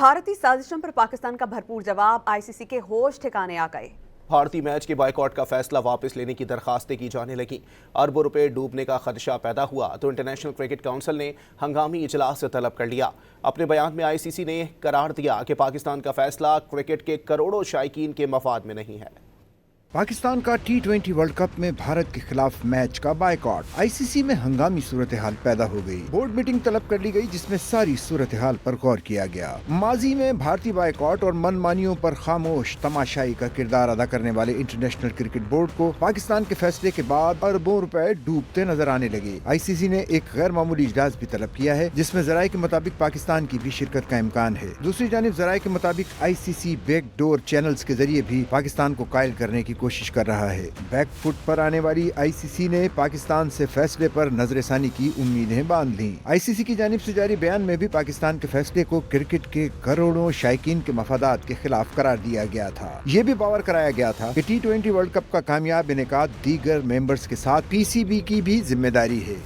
भारतीय साजिशों पर पाकिस्तान का भरपूर जवाब, आईसीसी के होश ठिकाने आ गए। भारतीय मैच के बायकॉट का फैसला वापस लेने की दरखास्तें की जाने लगी। अरबों रुपए डूबने का खदशा पैदा हुआ तो इंटरनेशनल क्रिकेट काउंसिल ने हंगामी इजलास तलब कर लिया। अपने बयान में आईसीसी ने करार दिया कि पाकिस्तान का फैसला क्रिकेट के करोड़ों शायकीन के मफाद में नहीं है। पाकिस्तान का T20 वर्ल्ड कप में भारत के खिलाफ मैच का बायकॉट। आईसीसी में हंगामी सूरत हाल पैदा हो गई। बोर्ड मीटिंग तलब कर ली गई जिसमें सारी सूरत हाल पर गौर किया गया। माजी में भारतीय बायकॉट और मनमानियों पर खामोश तमाशाई का किरदार अदा करने वाले इंटरनेशनल क्रिकेट बोर्ड को पाकिस्तान के फैसले के बाद अरबों रुपए डूबते नजर आने लगे। आईसीसी ने एक गैर मामूली इजलास भी तलब किया है जिसमें जराये के मुताबिक पाकिस्तान की भी शिरकत का इम्कान है। दूसरी जानिब जराये के मुताबिक आईसीसी बैकडोर चैनल्स के जरिए भी पाकिस्तान को कायल करने की कोशिश कर रहा है। बैक फुट पर आने वाली आईसीसी ने पाकिस्तान से फैसले पर नजरसानी की उम्मीदें बांध ली। आईसीसी की जानिब से जारी बयान में भी पाकिस्तान के फैसले को क्रिकेट के करोड़ों शायकीन के मफादात के खिलाफ करार दिया गया था। ये भी बावर कराया गया था कि T20 वर्ल्ड कप का कामयाब इनेकाद दीगर मेंबर्स के साथ पीसीबी की भी जिम्मेदारी है।